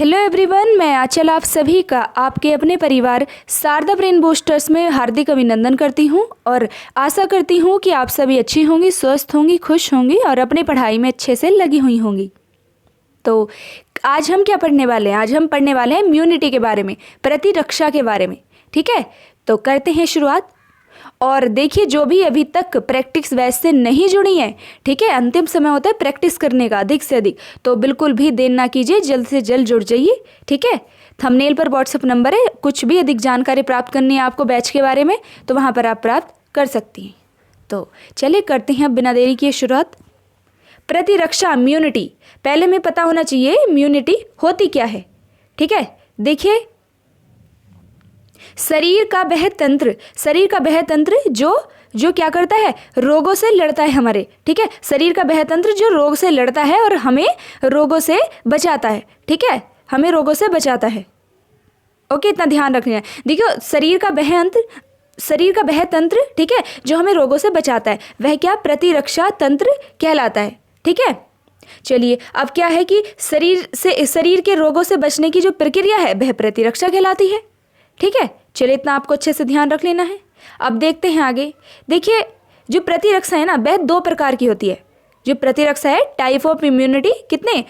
Hello everyone, मैं आंचल आप सभी का आपके अपने परिवार शारदा ब्रेन बूस्टर्स में हार्दिक अभिनंदन करती हूं और आशा करती हूं कि आप सभी अच्छी होंगी, स्वस्थ होंगी, खुश होंगी और अपनी पढ़ाई में अच्छे से लगी हुई होंगी। तो आज हम क्या पढ़ने वाले हैं? आज हम पढ़ने वाले हैं इम्यूनिटी के बारे में, प्रतिरक्षा के बारे में। ठीक है, तो करते हैं शुरुआत। और देखिए, जो भी अभी तक प्रैक्टिस बैच से नहीं जुड़ी हैं, ठीक है, अंतिम समय होता है प्रैक्टिस करने का अधिक से अधिक, तो बिल्कुल भी देर ना कीजिए, जल्द से जल्द जुड़ जाइए। ठीक है, थंबनेल पर व्हाट्सएप नंबर है, कुछ भी अधिक जानकारी प्राप्त करनी है आपको बैच के बारे में तो वहाँ पर आप प्राप्त कर सकती हैं। तो चलिए करते हैं अब बिना देरी किए शुरुआत। प्रतिरक्षा, इम्यूनिटी, पहले हमें पता होना चाहिए इम्यूनिटी होती क्या है। ठीक है, देखिए, शरीर का वह तंत्र जो क्या करता है, रोगों से लड़ता है हमारे। ठीक है, शरीर का वह तंत्र जो रोग से लड़ता है और हमें रोगों से बचाता है। ठीक है, हमें रोगों से बचाता है। ओके, इतना ध्यान रखना है। देखिए, शरीर का वह तंत्र, ठीक है, जो हमें रोगों से बचाता है, वह क्या प्रतिरक्षा तंत्र कहलाता है। ठीक है, चलिए, अब क्या है कि शरीर के रोगों से बचने की जो प्रक्रिया है वह प्रतिरक्षा कहलाती है। ठीक है, चलिए, इतना आपको अच्छे से ध्यान रख लेना है। अब देखते हैं आगे। देखिए, जो प्रतिरक्षा है ना, वह दो प्रकार की होती है। जो प्रतिरक्षा है, टाइप ऑफ इम्यूनिटी, कितने?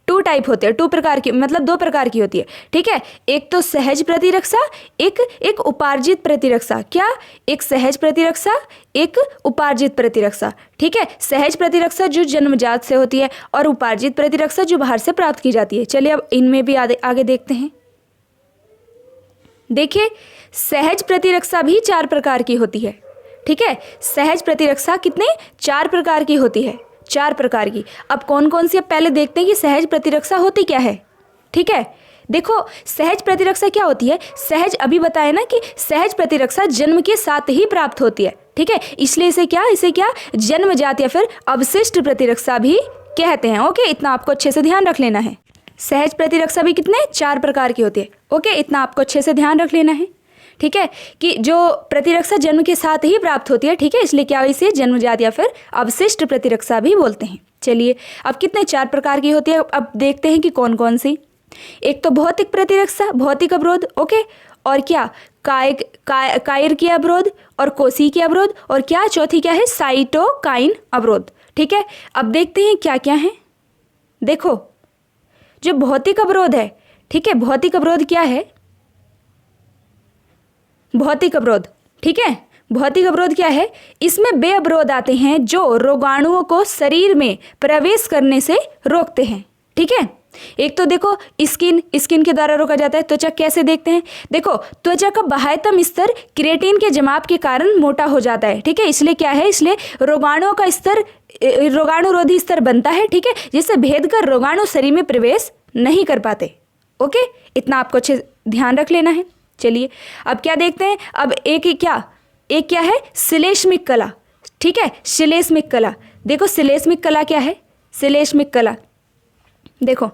2 टाइप होते हैं, 2 प्रकार की, मतलब 2 प्रकार की होती है। ठीक है, एक तो सहज प्रतिरक्षा, एक उपार्जित प्रतिरक्षा। क्या? एक सहज प्रतिरक्षा, एक उपार्जित प्रतिरक्षा। ठीक है, सहज प्रतिरक्षा जो जन्मजात से होती है और उपार्जित प्रतिरक्षा जो बाहर से प्राप्त की जाती है। चलिए, अब इनमें भी आगे देखते हैं। देखिए, सहज प्रतिरक्षा भी 4 प्रकार की होती है। ठीक है, सहज प्रतिरक्षा कितने? 4 प्रकार की होती है, 4 प्रकार की। अब कौन कौन सी, अब पहले देखते हैं कि सहज प्रतिरक्षा होती क्या है। ठीक है, देखो, सहज प्रतिरक्षा क्या होती है? सहज, अभी बताया ना कि सहज प्रतिरक्षा जन्म के साथ ही प्राप्त होती है। ठीक है, इसलिए इसे क्या जन्मजात या फिर अवशिष्ट प्रतिरक्षा भी कहते हैं। ओके, इतना आपको अच्छे से ध्यान रख लेना है। सहज प्रतिरक्षा भी कितने? 4 प्रकार की होती है। ओके, इतना आपको अच्छे से ध्यान रख लेना है। ठीक है, कि जो प्रतिरक्षा जन्म के साथ ही प्राप्त होती है। ठीक है, इसलिए क्या इसे जन्मजात या फिर अवशिष्ट प्रतिरक्षा भी बोलते हैं। चलिए, अब कितने 4 प्रकार की होती है, अब देखते हैं कि कौन कौन सी। एक तो भौतिक प्रतिरक्षा, भौतिक अवरोध। ओके, और क्या? कायर की अवरोध और कोशी की अवरोध, और क्या चौथी क्या है? साइटोकाइन अवरोध। ठीक है, अब देखते हैं क्या क्या है। देखो, जो भौतिक अवरोध है, ठीक है, भौतिक अवरोध क्या है? भौतिक अवरोध, ठीक है, भौतिक अवरोध क्या है? इसमें वे अवरोध आते हैं जो रोगाणुओं को शरीर में प्रवेश करने से रोकते हैं। ठीक है, एक तो देखो, स्किन के द्वारा रोका जाता है। त्वचा कैसे देखते हैं? देखो, त्वचा का बाह्यतम स्तर क्रिएटिन के जमाव के कारण मोटा हो जाता है। ठीक है, इसलिए क्या है, इसलिए रोगाणुओं का स्तर, रोगाणुरोधी स्तर बनता है। ठीक है, जिससे भेद कर रोगाणु शरीर में प्रवेश नहीं कर पाते। ओके, इतना आपको अच्छे ध्यान रख लेना है। चलिए, अब क्या देखते हैं। अब एक क्या है? श्लेष्मिक कला। ठीक है, श्लेष्मिक कला। देखो, श्लेष्मिक कला क्या है? श्लेष्मिक कला, देखो,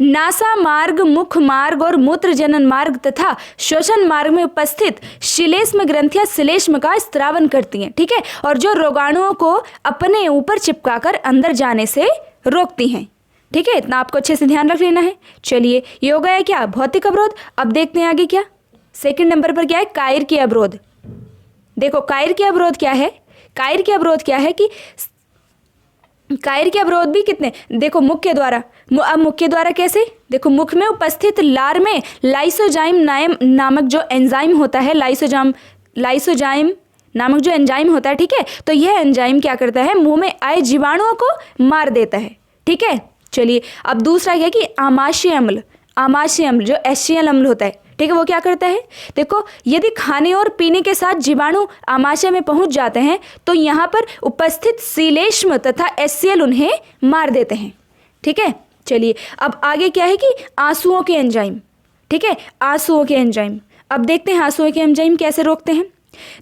नासा मार्ग, मुख मार्ग और मूत्र जनन मार्ग तथा श्वसन मार्ग में उपस्थित श्लेष्म ग्रंथियां श्लेष्म का स्त्रावन करती हैं। ठीक है, और जो रोगाणुओं को अपने ऊपर चिपकाकर अंदर जाने से रोकती हैं। ठीक है, इतना आपको अच्छे से ध्यान रख लेना है। चलिए, ये हो गया क्या? भौतिक अवरोध। अब देखते हैं आगे क्या। सेकंड नंबर पर क्या है? कायर की अवरोध। देखो, कायर की अवरोध क्या है? कायर की अवरोध क्या है कि कायर के अवरोध भी कितने? देखो, मुख के द्वारा। अब मुख के द्वारा कैसे? देखो, मुख में उपस्थित लार में लाइसोजाइम नामक जो एंजाइम होता है, लाइसोजाइम नामक जो एंजाइम होता है। ठीक है, तो यह एंजाइम क्या करता है? मुंह में आए जीवाणुओं को मार देता है। ठीक है, चलिए, अब दूसरा क्या है कि आमाशय अम्ल जो एसियल अम्ल होता है। ठीक है, वो क्या करता है? देखो, यदि खाने और पीने के साथ जीवाणु आमाशय में पहुंच जाते हैं तो यहाँ पर उपस्थित श्लेष्म तथा एसियल उन्हें मार देते हैं। ठीक है, चलिए, अब आगे क्या है कि आंसुओं के एंजाइम। ठीक है, आंसुओं के एंजाइम। अब देखते हैं आंसुओं के एंजाइम कैसे रोकते हैं।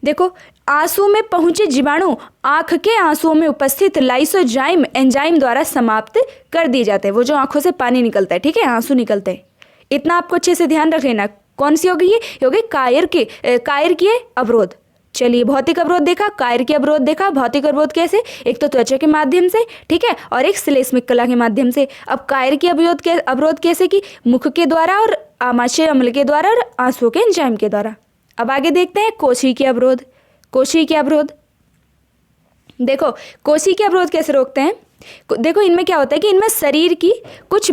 देखो, आंसू में पहुंचे जीवाणु आंख के आंसुओं में उपस्थित लाइसोजाइम एंजाइम द्वारा समाप्त कर दिए जाते हैं। वो जो आंखों से पानी निकलता है, ठीक है, आंसू निकलते हैं। इतना आपको अच्छे से ध्यान रख लेना। कौन सी होगी? ये होगी कायर के अवरोध। चलिए, भौतिक अवरोध देखा, कार्य अवरोध देखा। भौतिक अवरोध कैसे? एक तो त्वचा के माध्यम से, ठीक है, और एक श्लेष्मिक कला के माध्यम से। अब कार्य अवरोध कैसे? कि मुख के द्वारा और आमाशय अम्ल के द्वारा और आंसुओं के एंजाइम के द्वारा। अब आगे देखते हैं कोशिकीय अवरोध। कोशिकीय अवरोध देखो, कोशिकीय अवरोध कैसे रोकते हैं? देखो, इनमें क्या होता है कि इनमें शरीर की कुछ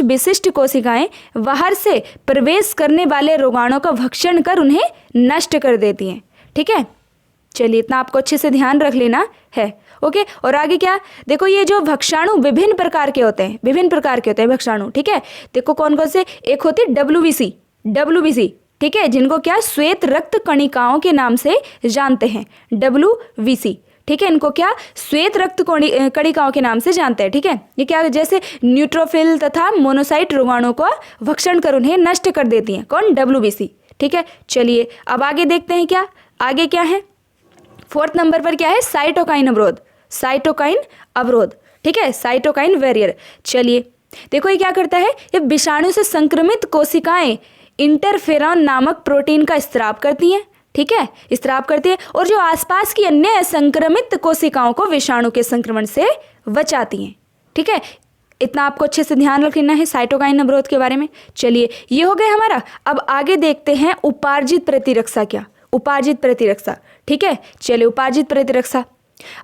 विशिष्ट कोशिकाएं बाहर से प्रवेश करने वाले रोगाणुओं का भक्षण कर उन्हें नष्ट कर देती हैं, ठीक है। चलिए, इतना आपको अच्छे से ध्यान रख लेना है, ओके। और आगे क्या? देखो, ये जो भक्षाणु विभिन्न प्रकार के होते हैं भक्षाणु, ठीक है। देखो कौन कौन से? एक होती है WBC, ठीक है, जिनको क्या श्वेत रक्त कणिकाओं के नाम से जानते हैं, WBC, ठीक है। इनको क्या श्वेत रक्त कणिकाओं के नाम से जानते हैं, ठीक है। ये क्या? जैसे न्यूट्रोफिल तथा मोनोसाइट रोगाणुओं को भक्षण कर उन्हें नष्ट कर देती हैं। कौन? WBC, ठीक है। चलिए, अब आगे देखते हैं क्या आगे क्या है। 4th नंबर पर क्या है? साइटोकाइन अवरोध, ठीक है, साइटोकाइन बैरियर। चलिए, देखो ये क्या करता है? ये विषाणु से संक्रमित कोशिकाएं इंटरफेरॉन नामक प्रोटीन का स्त्राव करती हैं, ठीक है, स्त्राव करती है, और जो आसपास की अन्य संक्रमित कोशिकाओं को विषाणु के संक्रमण से बचाती हैं, ठीक है। इतना आपको अच्छे से ध्यान रखना है साइटोकाइन अवरोध के बारे में। चलिए, ये हो गया हमारा। अब आगे देखते हैं उपार्जित प्रतिरक्षा। क्या? उपार्जित प्रतिरक्षा, ठीक है। चलिए, उपार्जित प्रतिरक्षा।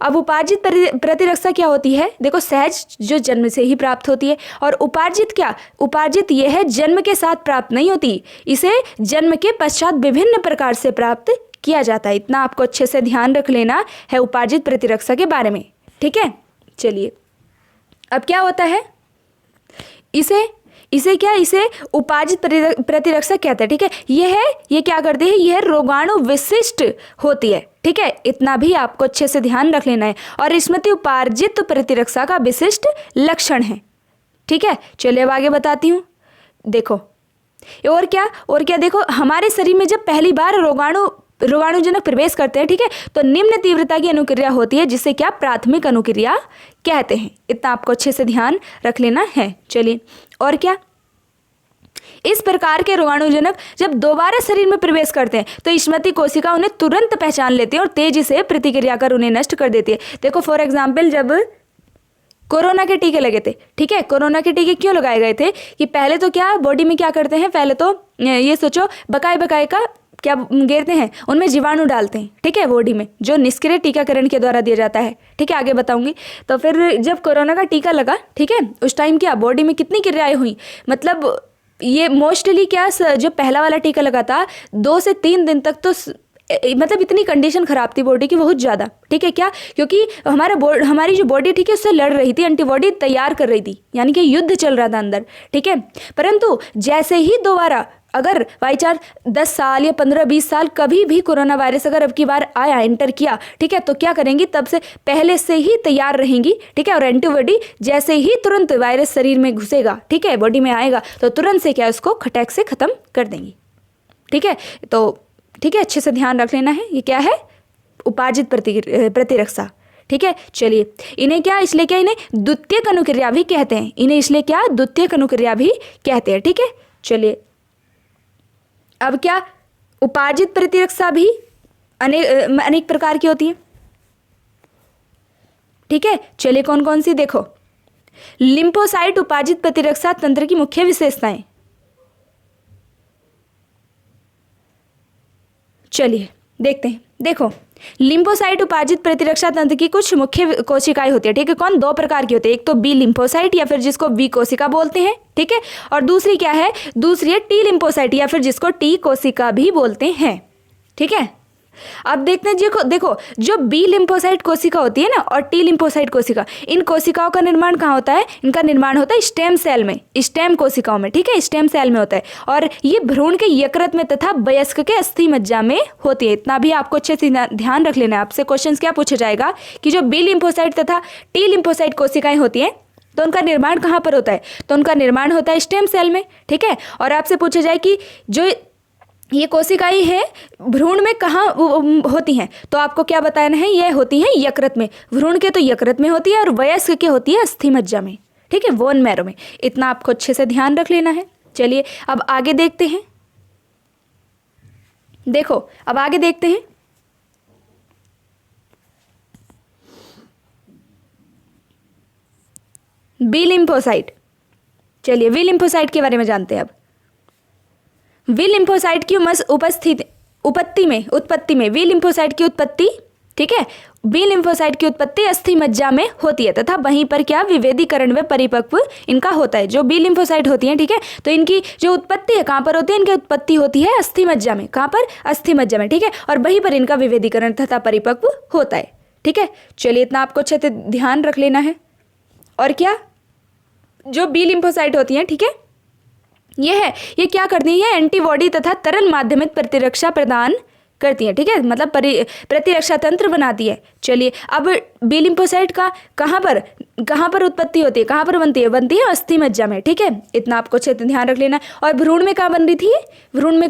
अब उपार्जित प्रतिरक्षा क्या होती है? देखो, सहज जो जन्म से ही प्राप्त होती है। और उपार्जित यह है जन्म के साथ प्राप्त नहीं होती, इसे जन्म के पश्चात विभिन्न प्रकार से प्राप्त किया जाता है। इतना आपको अच्छे से ध्यान रख लेना है उपार्जित प्रतिरक्षा के बारे में, ठीक है। चलिए, अब क्या होता है? इसे उपार्जित प्रतिरक्षा कहते हैं, ठीक है। ये क्या करती है? यह रोगाणु विशिष्ट होती है, ठीक है। इतना भी आपको अच्छे से ध्यान रख लेना है। और इसमें उपार्जित प्रतिरक्षा का विशिष्ट लक्षण है, ठीक है। चलिए, अब आगे बताती हूँ। देखो, और क्या देखो, हमारे शरीर में जब पहली बार रोगाणुजनक प्रवेश करते हैं, ठीक है, तो निम्न तीव्रता की अनुक्रिया होती है, जिसे क्या प्राथमिक अनुक्रिया कहते हैं। इतना आपको अच्छे से ध्यान रख लेना है। चलिए, और क्या? इस प्रकार के रोगाणुजनक जब दोबारा शरीर में प्रवेश करते हैं तो स्मृति कोशिका उन्हें तुरंत पहचान लेती है और तेजी से प्रतिक्रिया कर उन्हें नष्ट कर देती है। देखो, फॉर एग्जाम्पल, जब कोरोना के टीके लगे थे, ठीक है, कोरोना के टीके क्यों लगाए गए थे? कि पहले तो क्या बॉडी में क्या करते हैं? पहले तो ये सोचो, बकाए का क्या घेरते हैं, उनमें जीवाणु डालते हैं, ठीक है, बॉडी में, जो निष्क्रिय टीकाकरण के द्वारा दिया जाता है, ठीक है, आगे बताऊंगी। तो फिर जब कोरोना का टीका लगा, ठीक है, उस टाइम क्या बॉडी में कितनी क्रियाएं हुई? मतलब ये मोस्टली क्या, जो पहला वाला टीका लगा था, 2 से 3 दिन तक तो मतलब इतनी कंडीशन खराब थी बॉडी की, बहुत ज़्यादा, ठीक है। क्या? क्योंकि हमारी जो बॉडी, ठीक है, उससे लड़ रही थी, एंटीबॉडी तैयार कर रही थी, यानी कि युद्ध चल रहा था अंदर, ठीक है। परंतु जैसे ही दोबारा अगर बाई चांस 10 साल या 15-20 साल कभी भी कोरोना वायरस अगर अब की बार आया, एंटर किया, ठीक है, तो क्या करेंगी? तब से पहले से ही तैयार रहेंगी, ठीक है। और एंटीबॉडी जैसे ही तुरंत वायरस शरीर में घुसेगा, ठीक है, बॉडी में आएगा, तो तुरंत से क्या उसको खटैक से ख़त्म कर देंगी, ठीक है। तो ठीक है, अच्छे से ध्यान रख लेना है। ये क्या है? उपार्जित प्रतिरक्षा, ठीक है। चलिए, इन्हें द्वितीयक अनुक्रिया भी कहते हैं। द्वितीयक अनुक्रिया भी कहते हैं, ठीक है। चलिए, अब क्या, उपार्जित प्रतिरक्षा भी अनेक प्रकार की होती है, ठीक है। चलिए, कौन कौन सी? देखो, लिम्फोसाइट उपार्जित प्रतिरक्षा तंत्र की मुख्य विशेषताएं। चलिए देखते हैं। देखो, लिम्फोसाइट उपार्जित प्रतिरक्षा तंत्र की कुछ मुख्य कोशिकाएं होती है, ठीक है। कौन? 2 प्रकार की होती है। एक तो बी लिम्फोसाइट या फिर जिसको बी कोशिका बोलते हैं, ठीक है, और दूसरी क्या है? दूसरी है टी लिम्फोसाइट या फिर जिसको टी कोशिका भी बोलते हैं, ठीक है। अब देखते हैं, देखो जो बी लिम्फोसाइट कोशिका होती है ना और टी लिम्फोसाइट कोशिका, इन कोशिकाओं का निर्माण कहाँ होता है? इनका निर्माण होता है स्टेम सेल में, स्टेम कोशिकाओं में, ठीक है, स्टेम सेल में होता है। और ये भ्रूण के यकृत में तथा वयस्क के अस्थि मज्जा में होती है। इतना भी आपको अच्छे से ध्यान रख लेना है। आपसे क्वेश्चन क्या पूछा जाएगा कि जो बी लिम्फोसाइट तथा टी लिम्फोसाइट कोशिकाएं होती हैं तो उनका निर्माण कहाँ पर होता है? तो उनका निर्माण होता है स्टेम सेल में, ठीक है। और आपसे पूछा जाए कि जो ये कोशिकाएं हैं भ्रूण में कहाँ होती हैं, तो आपको क्या बताना है? ये होती हैं यकृत में। भ्रूण के तो यकृत में होती है और वयस्क के होती है अस्थि मज्जा में, ठीक है, बोन मैरो में। इतना आपको अच्छे से ध्यान रख लेना है। चलिए अब आगे देखते हैं। देखो अब आगे देखते हैं। B lymphocyte. चलिए बी लिम्फोसाइट के बारे में जानते हैं अब। बी लिम्फोसाइट की उत्पत्ति में बी लिम्फोसाइट की उत्पत्ति, ठीक है, बी लिम्फोसाइट की उत्पत्ति अस्थि मज्जा में होती है तथा वहीं पर क्या विभेदीकरण व परिपक्व इनका होता है। जो बी लिम्फोसाइट होती हैं, ठीक है, तो इनकी जो उत्पत्ति है कहाँ पर होती है, इनकी उत्पत्ति होती है अस्थि मज्जा में। कहाँ पर? अस्थि मज्जा में, ठीक है, और वहीं पर इनका विभेदीकरण तथा परिपक्व होता है, ठीक है। चलिए इतना आपको अच्छे से ध्यान रख लेना है। और क्या जो बी लिम्फोसाइट होती हैं, ठीक है, ये क्या करती है, एंटीबॉडी तथा तरल माध्यमिक प्रतिरक्षा प्रदान करती है, ठीक है, मतलब प्रतिरक्षा तंत्र बनाती है। चलिए अब बी लिम्फोसाइट का कहाँ पर उत्पत्ति होती है, कहाँ पर बनती है अस्थि मज्जा में, ठीक है, इतना आपको अच्छे से ध्यान रख लेना है। और भ्रूण में कहाँ बन रही थी, भ्रूण में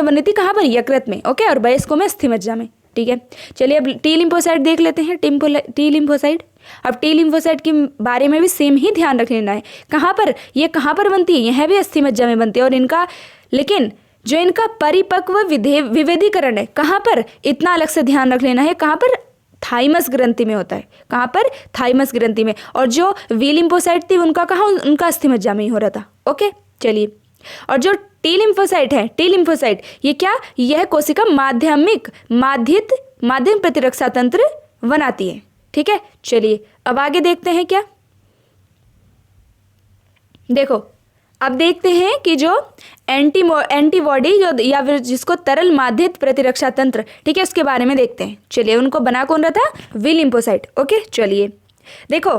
बन रही थी कहाँ पर, यकृत में, ओके, और वयस्कों में अस्थि मज्जा में, ठीक है। चलिए अब टी लिम्फोसाइट देख लेते हैं। टी लिम्फोसाइट, अब टी लिम्फोसाइट के बारे में भी सेम ही ध्यान रख लेना है। कहाँ पर बनती है, यह भी अस्थि मज्जा में बनती है। और इनका, लेकिन जो इनका परिपक्व विभेदीकरण है कहाँ पर, इतना अलग से ध्यान रख लेना है, कहाँ पर, थाइमस ग्रंथि में होता है। कहाँ पर? थाइमस ग्रंथि में। और जो वी लिम्फोसाइट थी उनका कहाँ, उनका अस्थि मज्जा में ही हो रहा था, ओके। चलिए और जो टी लिम्फोसाइट है, टी लिम्फोसाइट ये क्या, यह कोशिका माध्यम प्रतिरक्षा तंत्र बनाती है, ठीक है। चलिए अब आगे देखते हैं क्या। देखो अब देखते हैं कि जो एंटीबॉडी जो या फिर जिसको तरल माध्यित प्रतिरक्षा तंत्र, ठीक है, उसके बारे में देखते हैं। चलिए उनको बना कौन रहा था, वी लिम्फोसाइट, ओके। चलिए देखो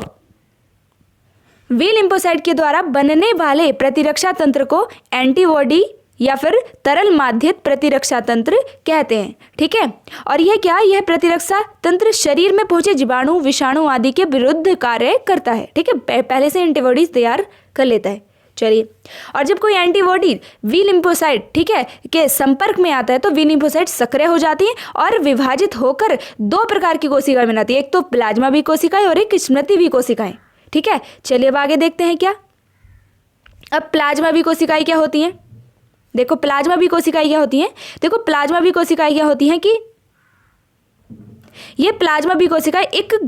वी लिम्फोसाइट के द्वारा बनने वाले प्रतिरक्षा तंत्र को एंटीबॉडी या फिर तरल माध्यित प्रतिरक्षा तंत्र कहते हैं, ठीक है। और यह क्या, यह प्रतिरक्षा तंत्र शरीर में पहुंचे जीवाणु, विषाणु आदि के विरुद्ध कार्य करता है, ठीक है, पहले से एंटीबॉडीज तैयार कर लेता है। चलिए और जब कोई एंटीबॉडी वी लिम्फोसाइट, ठीक है, के संपर्क में आता है तो वी लिम्फोसाइट सक्रिय हो जाती है और विभाजित होकर दो प्रकार की कोशिकाएं बनाती है, एक तो प्लाज्मा बी कोशिकाएं और एक स्मृति बी कोशिकाएं, ठीक है। चलिए अब आगे देखते हैं क्या। अब प्लाज्मा बी कोशिकाएं क्या होती हैं, देखो प्लाज्मा बी कोशिकाएं क्या होती हैं, देखो प्लाज्मा बी कोशिकाएं क्या होती हैं कि ये प्लाज्मा बी कोशिकाएं एक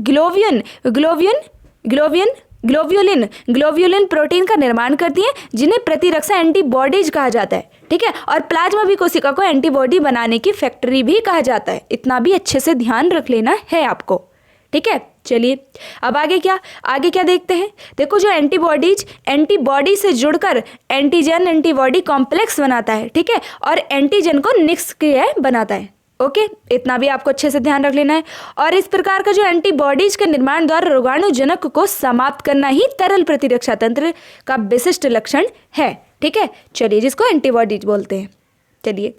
ग्लोब्यूलिन प्रोटीन का निर्माण करती हैं जिन्हें प्रतिरक्षा एंटीबॉडीज कहा जाता है, ठीक है। और प्लाज्मा बी कोशिका को एंटीबॉडी बनाने की फैक्ट्री भी कहा जाता है, इतना भी अच्छे से ध्यान रख लेना है आपको, ठीक है। चलिए अब आगे क्या देखते हैं। देखो जो एंटीबॉडी से जुड़कर एंटीजन एंटीबॉडी कॉम्प्लेक्स बनाता है, ठीक है, और एंटीजन को निष्क्रिय बनाता है, ओके, इतना भी आपको अच्छे से ध्यान रख लेना है। और इस प्रकार का जो एंटीबॉडीज के निर्माण द्वारा रोगाणुजनक को समाप्त करना ही तरल प्रतिरक्षा तंत्र का विशिष्ट लक्षण है, ठीक है। चलिए जिसको एंटीबॉडीज बोलते हैं। चलिए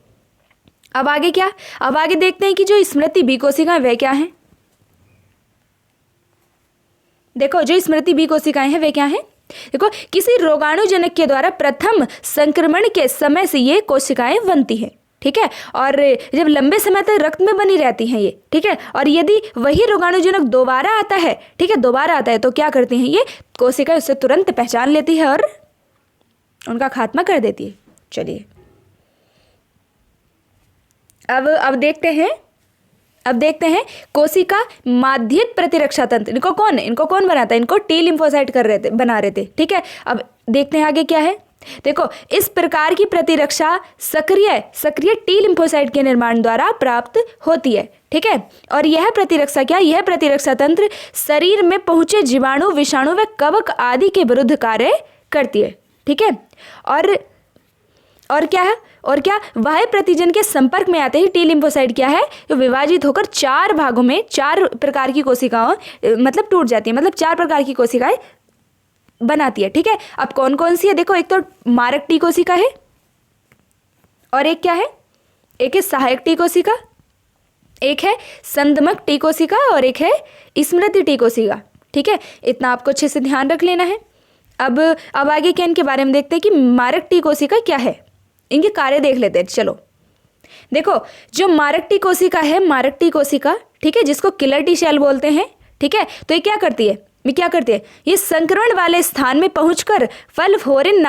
अब आगे देखते हैं कि जो स्मृति बी कोशिकाएं वे क्या हैं। देखो जो स्मृति बी कोशिकाएं हैं वे क्या हैं, देखो किसी रोगाणुजनक के द्वारा प्रथम संक्रमण के समय से ये कोशिकाएं बनती हैं, ठीक है, और जब लंबे समय तक रक्त में बनी रहती हैं ये, ठीक है। और यदि वही रोगाणुजनक दोबारा आता है, ठीक है, दोबारा आता है तो क्या करती हैं ये कोशिकाएं, उससे तुरंत पहचान लेती है और उनका खात्मा कर देती है। चलिए अब देखते हैं कोशिका माध्यित प्रतिरक्षा तंत्र, इनको कौन बनाता है, इनको टी लिम्फोसाइट बना रहे थे, ठीक है। अब देखते हैं आगे क्या है। देखो इस प्रकार की प्रतिरक्षा सक्रिय टी लिम्फोसाइट के निर्माण द्वारा प्राप्त होती है, ठीक है। और यह प्रतिरक्षा तंत्र शरीर में पहुंचे जीवाणु, विषाणु व कवक आदि के विरुद्ध कार्य करती है, ठीक है। और क्या बाह्य प्रतिजन के संपर्क में आते ही टी लिम्फोसाइट क्या है, तो विभाजित होकर चार भागों में चार प्रकार की कोशिकाओं मतलब टूट जाती है, मतलब चार प्रकार की कोशिकाएं बनाती है, ठीक है। अब कौन कौन सी है, देखो एक तो मारक टी कोशिका है, और एक क्या है, एक है सहायक टी कोशिका, एक है संदमक टी कोशिका और एक है स्मृति टी कोशिका, ठीक है। इतना आपको अच्छे से ध्यान रख लेना है। अब आगे क्या इनके बारे में देखते हैं कि मारक टी कोशिका क्या है, इनके कार्य देख लेते हैं। चलो देखो जो मारक टी कोशिका है, ठीक है, जिसको किलर टी सेल बोलते हैं, ठीक है, तो ये क्या करती है, ये संक्रमण वाले स्थान में पहुंचकर फलफोरिन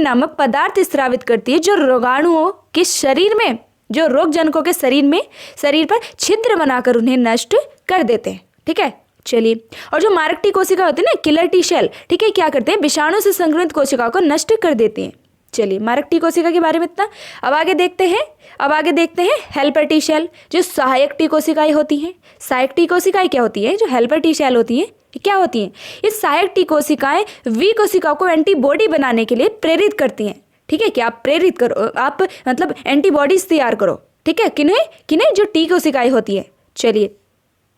नामक पदार्थ स्रावित करती है जो रोगाणुओं के शरीर में जो रोग जनकों के शरीर पर छिद्र बनाकर उन्हें नष्ट कर देते हैं। ठीक है, चलिए। और जो मारक टी कोशिका होती है ना, किलर टी सेल, ठीक है, क्या करते हैं, विषाणु से संक्रमित कोशिकाओं को नष्ट कर देती हैं। चलिए, मारक टी कोशिका के बारे में इतना। अब आगे देखते हैं हेल्पर टी सेल, जो सहायक टी कोशिकाएं होती हैं। सहायक टी कोशिकाएं क्या होती है, जो हेल्पर टी सेल होती हैं, क्या होती हैं, ये सहायक टी कोशिकाएं वी कोशिकाओं को एंटीबॉडी बनाने के लिए प्रेरित करती हैं। ठीक है, कि आप प्रेरित करो, आप मतलब एंटीबॉडीज तैयार करो। ठीक है, किन्हें, जो टी कोशिकाएं होती है। चलिए,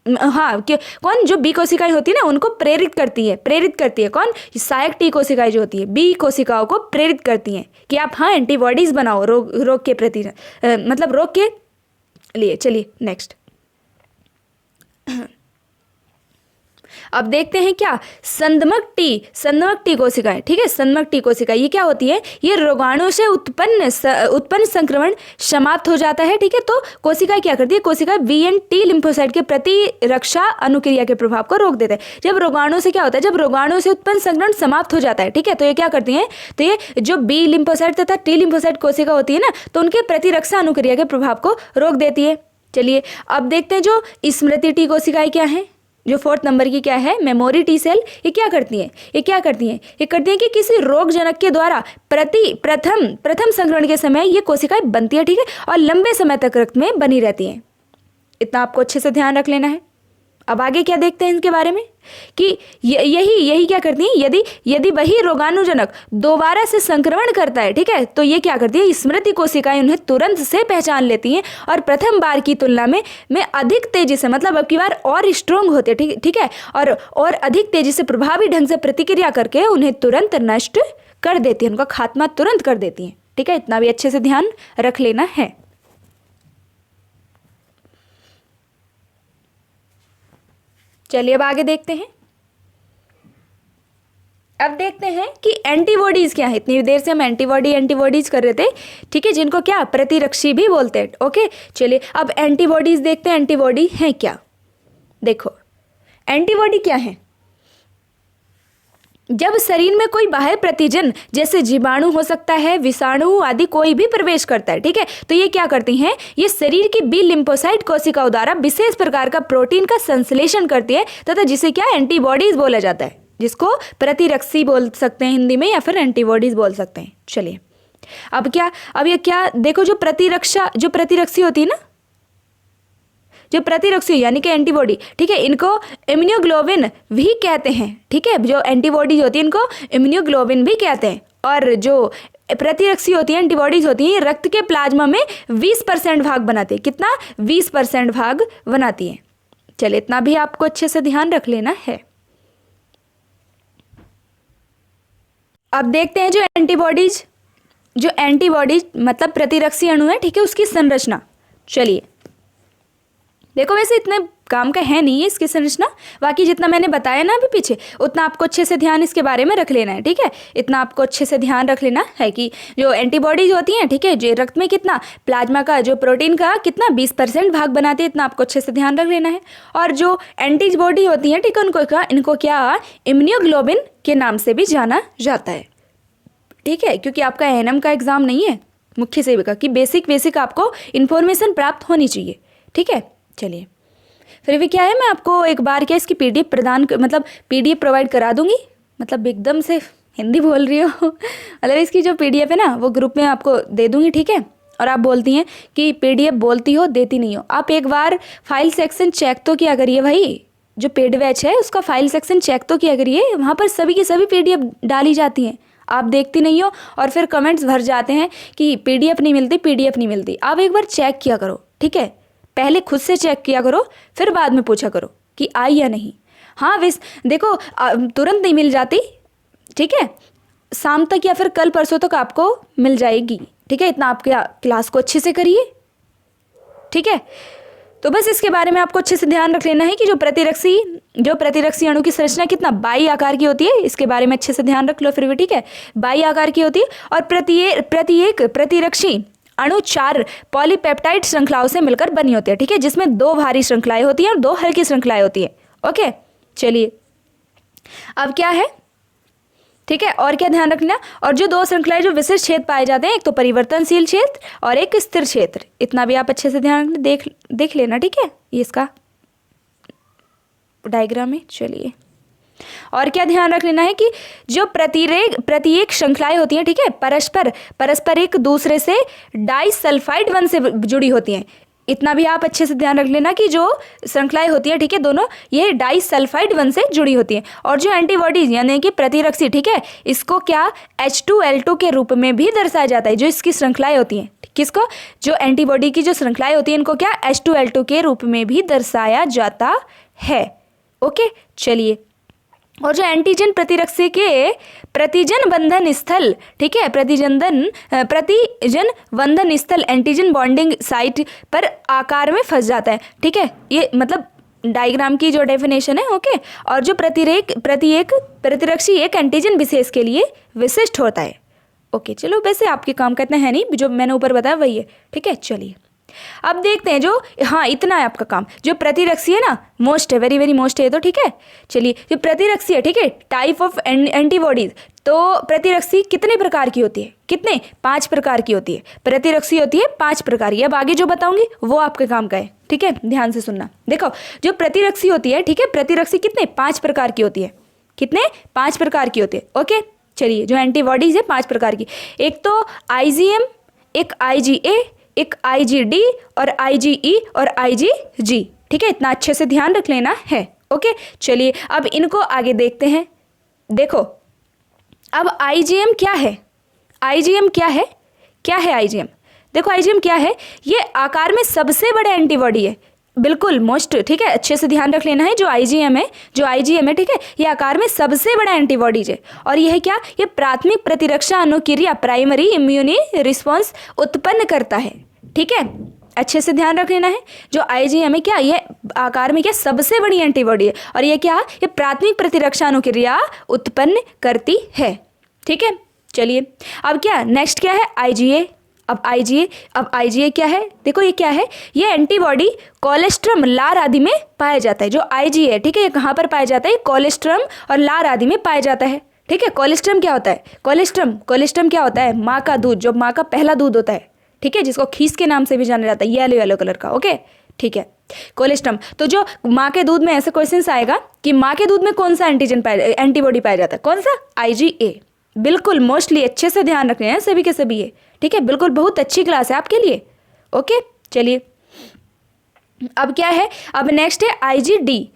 हाँ, कौन, जो बी कोशिकाएं होती है ना, उनको प्रेरित करती है कौन, सहायक टी कोशिकाएं जो होती है बी कोशिकाओं को प्रेरित करती हैं कि आप हाँ एंटीबॉडीज बनाओ रोग के प्रति, मतलब रोग के लिए। चलिए नेक्स्ट। अब देखते हैं क्या, संदमक टी कोशिकाएं। ठीक है, संदमक टी कोशिका ये क्या होती है, ये रोगाणु से उत्पन्न संक्रमण समाप्त हो जाता है। ठीक है, तो कोशिका क्या करती है, कोशिका वी-एन-टी लिम्फोसाइट के प्रतिरक्षा अनुक्रिया के प्रभाव को रोक देते हैं। जब रोगाणु से क्या होता है, जब रोगाणु से उत्पन्न संक्रमण समाप्त हो जाता है, ठीक है, तो ये क्या करती हैं, तो ये जो बी लिम्फोसाइट तथा टी लिम्फोसाइट कोशिका होती है ना, तो उनके प्रतिरक्षा अनुक्रिया के प्रभाव को रोक देती है। चलिए, अब देखते हैं जो स्मृति टी कोशिकाएं क्या है, जो 4th नंबर की क्या है, मेमोरी टी सेल। ये क्या करती हैं, ये करती हैं कि किसी रोग जनक के द्वारा प्रथम संक्रमण के समय ये कोशिकाएं बनती है। ठीक है, और लंबे समय तक रक्त में बनी रहती हैं। इतना आपको अच्छे से ध्यान रख लेना है। अब आगे क्या देखते हैं इनके बारे में कि यही क्या करती हैं, यदि वही रोगाणुजनक दोबारा से संक्रमण करता है, ठीक है, तो ये क्या करती है, स्मृति कोशिकाएं उन्हें तुरंत से पहचान लेती हैं और प्रथम बार की तुलना में अधिक तेजी से, मतलब अब की बार और स्ट्रोंग होते हैं। ठीक है, और अधिक तेजी से प्रभावी ढंग से प्रतिक्रिया करके उन्हें तुरंत नष्ट कर देती है, उनका खात्मा तुरंत कर देती हैं। ठीक है, इतना भी अच्छे से ध्यान रख लेना है। चलिए, अब आगे देखते हैं। अब देखते हैं कि एंटीबॉडीज क्या है। इतनी देर से हम एंटीबॉडीज कर रहे थे, ठीक है, जिनको क्या प्रतिरक्षी भी बोलते हैं। ओके, चलिए अब एंटीबॉडीज देखते हैं, एंटीबॉडी है क्या। देखो, एंटीबॉडी क्या है, जब शरीर में कोई बाह्य प्रतिजन जैसे जीवाणु हो सकता है, विषाणु आदि कोई भी प्रवेश करता है, ठीक है, तो ये क्या करती हैं, ये शरीर की बी लिम्फोसाइट कोशिकाओं द्वारा विशेष प्रकार का प्रोटीन का संश्लेषण करती है तथा जिसे क्या एंटीबॉडीज बोला जाता है, जिसको प्रतिरक्षी बोल सकते हैं हिंदी में, या फिर एंटीबॉडीज बोल सकते हैं। चलिए, अब ये क्या देखो, जो प्रतिरक्षी होती है ना, जो प्रतिरक्षी यानी कि एंटीबॉडी, ठीक है, इनको इम्यूनोग्लोबिन भी कहते हैं। ठीक है, जो एंटीबॉडीज होती है इनको इम्यूनोग्लोबिन भी कहते हैं। और जो प्रतिरक्षी होती है, एंटीबॉडीज होती हैं, रक्त के प्लाज्मा में 20% भाग बनाती है। कितना, 20% भाग बनाती है। चलिए, इतना भी आपको अच्छे से ध्यान रख लेना है। अब देखते हैं जो एंटीबॉडीज मतलब प्रतिरक्षी अणु है, ठीक है, उसकी संरचना। चलिए, देखो वैसे इतने काम का है नहीं है इसकी संरचना, बाकी जितना मैंने बताया ना अभी पीछे, उतना आपको अच्छे से ध्यान इसके बारे में रख लेना है। ठीक है, इतना आपको अच्छे से ध्यान रख लेना है कि जो एंटीबॉडीज होती हैं, ठीक है, जो रक्त में कितना प्लाज्मा का जो प्रोटीन का कितना 20% भाग बनाती है, इतना आपको अच्छे से ध्यान रख लेना है। और जो एंटीबॉडी होती हैं, ठीक है, इनको क्या इम्यूनोग्लोबिन के नाम से भी जाना जाता है। ठीक है, क्योंकि आपका एएनएम का एग्जाम नहीं है, मुख्य सेविका की बेसिक आपको इन्फॉर्मेशन प्राप्त होनी चाहिए। ठीक है, चलिए, फिर भी क्या है, मैं आपको एक बार क्या इसकी पीडीएफ पीडीएफ प्रोवाइड करा दूंगी, मतलब एकदम से हिंदी बोल रही हो मतलब इसकी जो पीडीएफ है ना, वो ग्रुप में आपको दे दूंगी। ठीक है, और आप बोलती हैं कि पीडीएफ बोलती हो देती नहीं हो, आप एक बार फाइल सेक्शन चेक तो किया करिए भाई, जो पेड बैच है उसका फाइल सेक्शन चेक तो किया करिए, वहाँ पर सभी की सभी पीडीएफ डाली जाती हैं, आप देखती नहीं हो और फिर कमेंट्स भर जाते हैं कि पीडीएफ नहीं मिलती। आप एक बार चेक किया करो। ठीक है, पहले खुद से चेक किया करो, फिर बाद में पूछा करो कि आई या नहीं। हाँ देखो, तुरंत नहीं मिल जाती, ठीक है, शाम तक या फिर कल परसों तक आपको मिल जाएगी। ठीक है, इतना आप क्लास को अच्छे से करिए। ठीक है, तो बस इसके बारे में आपको अच्छे से ध्यान रख लेना है कि जो प्रतिरक्षी अणु की संरचना कितना बाई आकार की होती है, इसके बारे में अच्छे से ध्यान रख लो फिर भी। ठीक है, बाई आकार की होती है और प्रत्येक प्रतिरक्षी अणु 4 पॉलीपेप्टाइड श्रृंखलाओं से मिलकर बनी होती है। ठीक है, जिसमें 2 भारी श्रृंखलाएं होती हैं और 2 हल्की श्रृंखलाएं होती हैं। ओके, चलिए, अब क्या है, ठीक है। और क्या ध्यान रखना, और जो दो श्रृंखलाएं जो विशिष्ट क्षेत्र पाए जाते हैं, एक तो परिवर्तनशील क्षेत्र और एक स्थिर क्षेत्र, इतना भी आप अच्छे से ध्यान देख लेना, ठीक है, ये इसका डायग्राम है। चलिए, और क्या ध्यान रख लेना है कि जो प्रत्येक श्रृंखलाएं होती हैं, ठीक है, परस्पर एक दूसरे से डाइसल्फाइड बंध से जुड़ी होती हैं। इतना भी आप अच्छे से ध्यान रख लेना कि जो श्रृंखलाएं होती हैं, ठीक है, दोनों ये डाइसल्फाइड बंध से जुड़ी होती हैं। और जो एंटीबॉडीज यानी कि प्रतिरक्षी, ठीक है, इसको क्या H2L2 के रूप में भी दर्शाया जाता है। जो इसकी श्रृंखलाएं होती हैं, किसको, जो एंटीबॉडी की जो श्रृंखलाएं होती हैं, इनको क्या H2L2 के रूप में भी दर्शाया जाता है। ओके, चलिए, और जो एंटीजन प्रतिरक्षी के प्रतिजन बंधन स्थल, ठीक है, प्रतिजन बंधन स्थल एंटीजन बॉन्डिंग साइट पर आकार में फंस जाता है, ठीक है, ये मतलब डायग्राम की जो डेफिनेशन है। ओके, और जो प्रत्येक प्रतिरक्षी एक एंटीजन विशेष के लिए विशिष्ट होता है। ओके, चलो, वैसे आपके काम का इतना है नहीं, जो मैंने ऊपर बताया वही है, ठीक है। चलिए, अब देखते हैं जो, हाँ, इतना है आपका काम। जो प्रतिरक्षी है ना, मोस्ट है, वेरी वेरी मोस्ट है, तो ठीक है। चलिए, जो प्रतिरक्षी है, ठीक है, टाइप ऑफ एंटीबॉडीज, तो प्रतिरक्षी कितने प्रकार की होती है, कितने, 5 प्रकार की होती है। प्रतिरक्षी होती है 5 प्रकार की। अब आगे जो बताऊंगी वो आपके काम का है, ठीक है, ध्यान से सुनना। देखो, जो प्रतिरक्षी होती है, ठीक है, प्रतिरक्षी कितने 5 प्रकार की होती है, कितने 5 प्रकार की होती है। ओके, चलिए, जो एंटीबॉडीज है 5 प्रकार की, एक तो IgM, एक IgA, एक IgD और IgE और IgG, ठीक है, इतना अच्छे से ध्यान रख लेना है। ओके, चलिए, अब इनको आगे देखते हैं। देखो, अब IgM क्या है, IgM क्या है, क्या है IgM। देखो, IgM क्या है, ये आकार में सबसे बड़ा एंटीबॉडी है, बिल्कुल मोस्ट, ठीक है, अच्छे से ध्यान रख लेना है। जो IgM है, ठीक है, ये आकार में सबसे बड़ा एंटीबॉडीज है। और यह क्या, ये प्राथमिक प्रतिरक्षा अनुक्रिया, प्राइमरी इम्यूनी रिस्पॉन्स उत्पन्न करता है, ठीक है, अच्छे से ध्यान रख लेना है। जो IgM है, क्या, ये आकार में क्या सबसे बड़ी एंटीबॉडी है, और ये क्या, ये प्राथमिक प्रतिरक्षा अनुक्रिया उत्पन्न करती है, ठीक है। चलिए, अब क्या नेक्स्ट क्या है, IgA। अब IgA क्या है, देखो ये क्या है, ये एंटीबॉडी कोलेस्ट्रम, लार आदि में पाया जाता है। जो IgA है, ठीक है, ये कहाँ पर पाया जाता है, कोलेस्ट्रम और लार आदि में पाया जाता है, ठीक है। कोलेस्ट्रम क्या होता है, कोलेस्ट्रम क्या होता है, माँ का दूध, जो माँ का पहला दूध होता है, ठीक है, जिसको खीस के नाम से भी जाना जाता है, येलो कलर का। ओके, ठीक है, कोलेस्ट्रम। तो जो माँ के दूध में ऐसे क्वेश्चंस आएगा कि माँ के दूध में कौन सा एंटीबॉडी पाया जाता है, कौन सा, IgA। बिल्कुल मोस्टली अच्छे से ध्यान रखने हैं सभी के सभी ये, ठीक है, बिल्कुल बहुत अच्छी क्लास है आपके लिए। ओके, चलिए, अब क्या है, अब नेक्स्ट है IgD।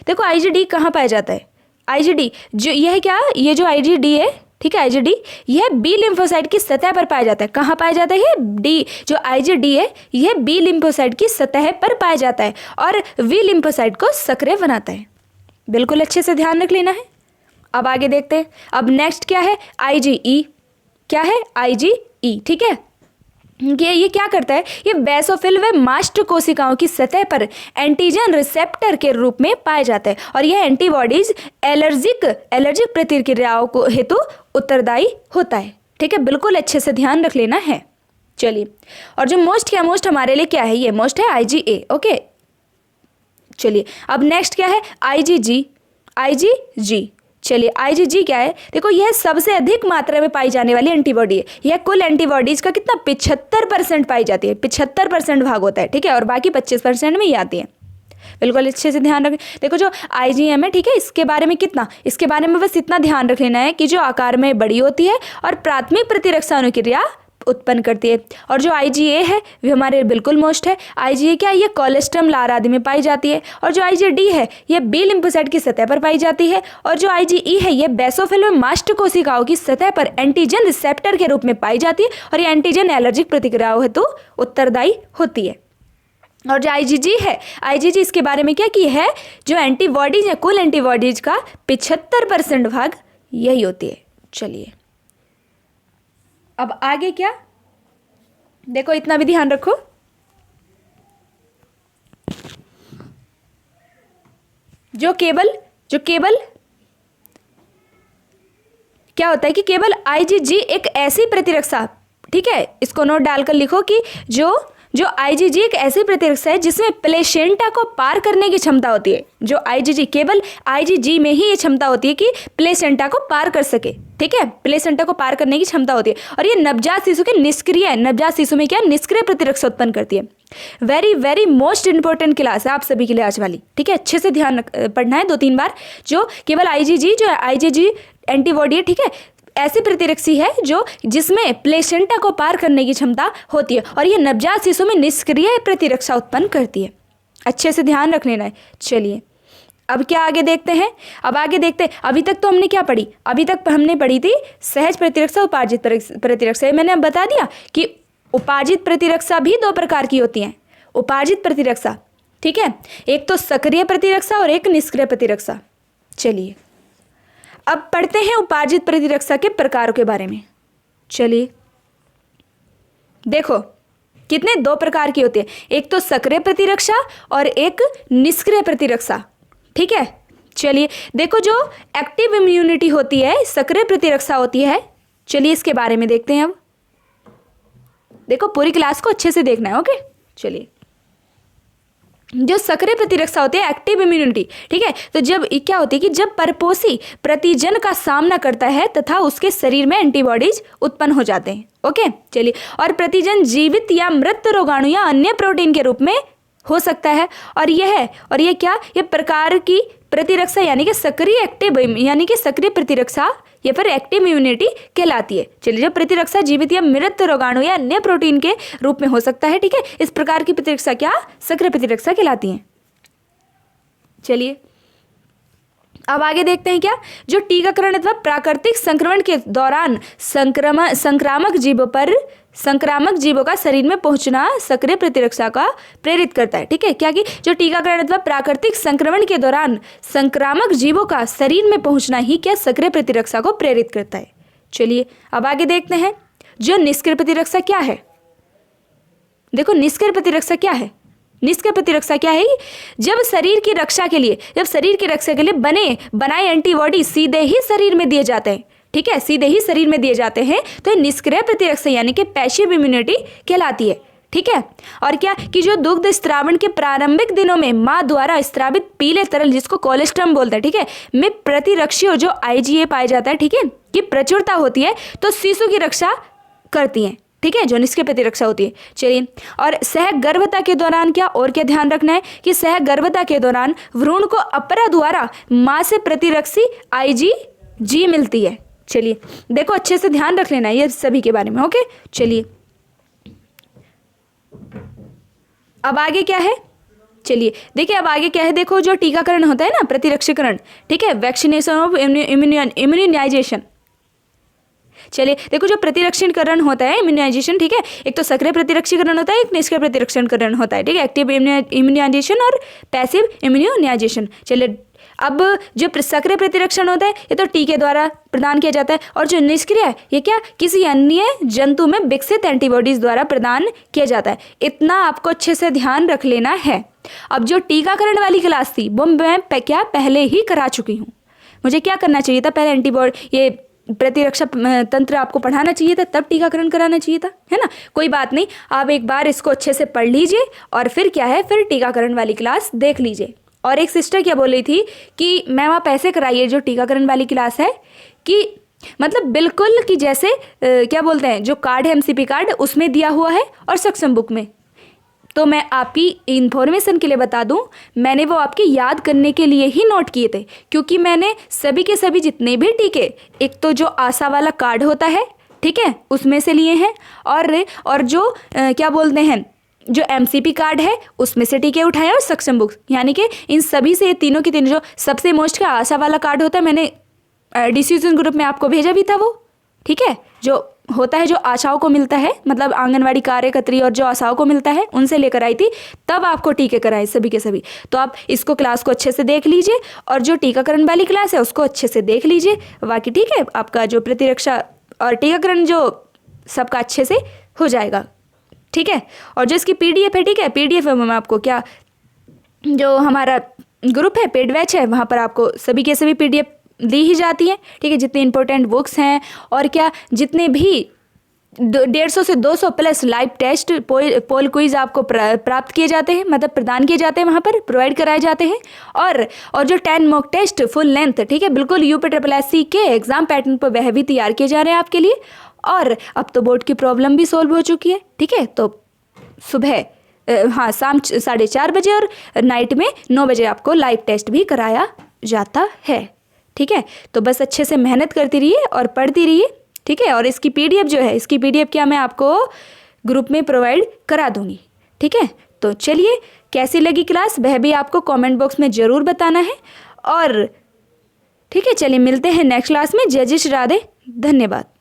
देखो, IgD कहाँ पाया जाता है, IgD जो यह क्या, ये जो IgD है, ठीक है, IgD यह बी लिम्फोसाइट की सतह पर पाया जाता है। कहाँ पाया जाता है, डी, जो IgD है यह बी लिम्फोसाइट की सतह पर पाया जाता है और वी लिम्फोसाइट को सक्रिय बनाता है। बिल्कुल अच्छे से ध्यान रख लेना है। अब आगे देखते हैं, अब नेक्स्ट क्या है, IgE। क्या है, IgE, ठीक है, ये क्या करता है, ये बेसोफिल व मास्ट कोशिकाओं की सतह पर एंटीजन रिसेप्टर के रूप में पाया जाता है और यह एंटीबॉडीज एलर्जिक प्रतिक्रियाओं को हेतु उत्तरदायी होता है, ठीक है, बिल्कुल अच्छे से ध्यान रख लेना है। चलिए, और जो मोस्ट हमारे लिए क्या है, ये मोस्ट है IgA। ओके, चलिए, अब नेक्स्ट क्या है, IgG। चलिए, IgG क्या है, देखो यह सबसे अधिक मात्रा में पाई जाने वाली एंटीबॉडी है। यह कुल एंटीबॉडीज का कितना 75% पाई जाती है, 75% भाग होता है, ठीक है, और बाकी 25% में ही आती है। बिल्कुल अच्छे से ध्यान रखें। देखो, जो IgM है, ठीक है, इसके बारे में कितना, इसके बारे में बस इतना ध्यान रख लेना है कि जो आकार में बड़ी होती है और प्राथमिक प्रतिरक्षा अनुक्रिया उत्पन्न करती है। और जो IgA है वो हमारे बिल्कुल मोस्ट है। IgA क्या है, ये कोलेस्ट्रम, लार आदि में पाई जाती है। और जो IgD है ये बी लिम्फोसाइट की सतह पर पाई जाती है। और जो IgE है ये बेसोफिल में मास्ट कोशिकाओं की सतह पर एंटीजन रिसेप्टर के रूप में पाई जाती है और ये एंटीजन एलर्जिक प्रतिक्रियाओं हेतु उत्तरदायी होती है। और जो IgG है, IgG इसके बारे में क्या की है, जो एंटीबॉडीज है कुल एंटीबॉडीज का 75% भाग यही होती है। चलिए, अब आगे क्या, देखो इतना भी ध्यान रखो, जो केवल क्या होता है कि केवल IgG एक ऐसी प्रतिरक्षा, ठीक है, इसको नोट डालकर लिखो कि जो आईजीजी एक ऐसी प्रतिरक्षा है जिसमें प्लेसेंटा को पार करने की क्षमता होती है। जो आईजीजी, केवल आईजीजी में ही ये क्षमता होती है कि प्लेसेंटा को पार कर सके, ठीक है, प्लेसेंटा को पार करने की क्षमता होती है। और ये नवजात शिशु के नवजात शिशु में क्या निष्क्रिय प्रतिरक्षा उत्पन्न करती है। Very very most important class है आप सभी के लिए आज वाली, ठीक है, अच्छे से ध्यान पढ़ना है 2-3 बार। जो केवल आईजीजी, जो आईजीजी एंटीबॉडी है, ठीक है, ऐसी प्रतिरक्षी है जो जिसमें प्लेसेंटा को पार करने की क्षमता होती है और ये नवजात शिशु में निष्क्रिय प्रतिरक्षा उत्पन्न करती है। अच्छे से ध्यान रख लेना है। चलिए अब क्या आगे देखते हैं। अब आगे देखते हैं, अभी तक तो हमने क्या पढ़ी, अभी तक हमने पढ़ी थी सहज प्रतिरक्षा, उपार्जित प्रतिरक्षा। मैंने अब बता दिया कि उपार्जित प्रतिरक्षा भी 2 प्रकार की होती हैं। उपार्जित प्रतिरक्षा, ठीक है, एक तो सक्रिय प्रतिरक्षा और एक निष्क्रिय प्रतिरक्षा। चलिए अब पढ़ते हैं उपार्जित प्रतिरक्षा के प्रकारों के बारे में। चलिए देखो कितने 2 प्रकार की होती है, एक तो सक्रिय प्रतिरक्षा और एक निष्क्रिय प्रतिरक्षा, ठीक है। चलिए देखो, जो एक्टिव इम्यूनिटी होती है, सक्रिय प्रतिरक्षा होती है। चलिए इसके बारे में देखते हैं। अब देखो पूरी क्लास को अच्छे से देखना है, ओके। चलिए जो सक्रिय प्रतिरक्षा होती है, एक्टिव इम्यूनिटी, ठीक है, तो जब क्या होती है कि जब परपोषी प्रतिजन का सामना करता है तथा उसके शरीर में एंटीबॉडीज उत्पन्न हो जाते हैं, ओके। चलिए, और प्रतिजन जीवित या मृत रोगाणु या अन्य प्रोटीन के रूप में हो सकता है। और यह क्या, ये प्रकार की प्रतिरक्षा यानी कि सक्रिय एक्टिव यानी कि सक्रिय प्रतिरक्षा या फिर एक्टिव इम्यूनिटी कहलाती है। चलिए, जो प्रतिरक्षा जीवित या मृत रोगाणु या अन्य प्रोटीन के रूप में हो सकता है, ठीक है, इस प्रकार की प्रतिरक्षा क्या सक्रिय प्रतिरक्षा कहलाती है। चलिए अब आगे देखते हैं क्या, जो टीकाकरण अथवा प्राकृतिक संक्रमण के दौरान संक्रामक जीवों का शरीर में पहुंचना सक्रिय प्रतिरक्षा का प्रेरित करता है, ठीक है। क्या कि जो टीकाकरण अथवा प्राकृतिक संक्रमण के दौरान संक्रामक जीवों का शरीर में पहुंचना ही क्या सक्रिय प्रतिरक्षा को प्रेरित करता है। चलिए अब आगे देखते हैं, जो निष्क्रिय प्रतिरक्षा क्या है। देखो निष्क्रिय प्रतिरक्षा क्या है, निष्क्रिय प्रतिरक्षा क्या है, जब शरीर की रक्षा के लिए बनाए एंटीबॉडी सीधे ही शरीर में दिए जाते हैं, ठीक है, सीधे ही शरीर में दिए जाते हैं, तो ये निष्क्रिय प्रतिरक्षा यानी कि पैसिव इम्यूनिटी कहलाती है, ठीक है। और क्या कि जो दुग्ध स्त्रावण के प्रारंभिक दिनों में माँ द्वारा स्त्रावित पीले तरल, जिसको कोलेस्ट्रम बोलते हैं, ठीक है, में प्रतिरक्षी जो IgA पाया जाता है, ठीक है, की प्रचुरता होती है, तो शिशु की रक्षा करती हैं, ठीक है, जो निष्क्रिय प्रतिरक्षा होती है। चलिए, और सहगर्भता के दौरान क्या ध्यान रखना है कि सहगर्भता के दौरान भ्रूण को अपरा द्वारा माँ से प्रतिरक्षी IgG मिलती है। चलिए देखो अच्छे से ध्यान रख लेना है ये सभी के बारे में, ओके। चलिए अब आगे क्या है, चलिए देखिए अब आगे क्या है। देखो जो टीकाकरण होता है ना, प्रतिरक्षीकरण, ठीक है, वैक्सीनेशन ऑफ इम्यूनाइजेशन। चलिए देखो जो प्रतिरक्षीकरण होता है, इम्यूनाइजेशन, ठीक है, एक तो सक्रिय प्रतिरक्षीकरण होता है, एक निष्क्रिय प्रतिरक्षीकरण होता है, ठीक है, एक्टिव इम्यूनाइजेशन और पैसिव इम्यूनाइजेशन। चलिए अब जो सक्रिय प्रतिरक्षण होता है ये तो टीके द्वारा प्रदान किया जाता है, और जो निष्क्रिय है ये क्या किसी अन्य जंतु में विकसित एंटीबॉडीज द्वारा प्रदान किया जाता है। इतना आपको अच्छे से ध्यान रख लेना है। अब जो टीकाकरण वाली क्लास थी वो मैं पहले ही करा चुकी हूँ। मुझे क्या करना चाहिए था, पहले एंटीबॉडी ये प्रतिरक्षा तंत्र आपको पढ़ाना चाहिए था, तब टीकाकरण कराना चाहिए था, है ना। कोई बात नहीं, आप एक बार इसको अच्छे से पढ़ लीजिए और फिर क्या है, फिर टीकाकरण वाली क्लास देख लीजिए। और एक सिस्टर क्या बोल रही थी कि मैम आप ऐसे कराइए जो टीकाकरण वाली क्लास है कि मतलब बिल्कुल कि जैसे क्या बोलते हैं जो कार्ड है MCP कार्ड उसमें दिया हुआ है और सक्षम बुक में। तो मैं आपकी इन्फॉर्मेशन के लिए बता दूं, मैंने वो आपके याद करने के लिए ही नोट किए थे, क्योंकि मैंने सभी के सभी जितने भी टीके, एक तो जो आशा वाला कार्ड होता है, ठीक है, उसमें से लिए हैं, और जो क्या बोलते हैं जो MCP कार्ड है उसमें से टीके उठाए, और सक्षम बुक, यानी कि इन सभी से तीनों की तीनों। जो सबसे मोस्ट का आशा वाला कार्ड होता है, मैंने डिसीजन ग्रुप में आपको भेजा भी था वो, ठीक है, जो होता है जो आशाओं को मिलता है, मतलब आंगनवाड़ी कार्यकर्त्री और जो आशाओं को मिलता है उनसे लेकर आई थी, तब आपको टीके कराए सभी के सभी। तो आप इसको क्लास को अच्छे से देख लीजिए, और जो टीकाकरण वाली क्लास है उसको अच्छे से देख लीजिए, बाकी ठीक है आपका जो प्रतिरक्षा और टीकाकरण जो सबका अच्छे से हो जाएगा, ठीक है। और जो इसकी PDF है, ठीक है, PDF में मैं आपको क्या जो हमारा ग्रुप है पेड बैच है, वहाँ पर आपको सभी के सभी PDF दी ही जाती है, ठीक है, जितने इंपॉर्टेंट बुक्स हैं और क्या जितने भी 150 से 200 प्लस लाइव टेस्ट पोल क्विज आपको प्राप्त किए जाते हैं, मतलब प्रदान किए जाते हैं, वहाँ पर प्रोवाइड कराए जाते हैं। और जो 10 मॉक टेस्ट फुल लेंथ, ठीक है, बिल्कुल UPSSC के एग्जाम पैटर्न पर वह भी तैयार किए जा रहे हैं आपके लिए। और अब तो बोर्ड की प्रॉब्लम भी सोल्व हो चुकी है, ठीक है। तो सुबह शाम 4:30 बजे और नाइट में 9 बजे आपको लाइव टेस्ट भी कराया जाता है, ठीक है। तो बस अच्छे से मेहनत करती रहिए और पढ़ती रहिए, ठीक है। और इसकी PDF जो है, इसकी PDF क्या मैं आपको ग्रुप में प्रोवाइड करा दूंगी, ठीक है। तो चलिए, कैसी लगी क्लास वह भी आपको कमेंट बॉक्स में ज़रूर बताना है। और ठीक है, चलिए मिलते हैं नेक्स्ट क्लास में। जय श्री राधे, धन्यवाद।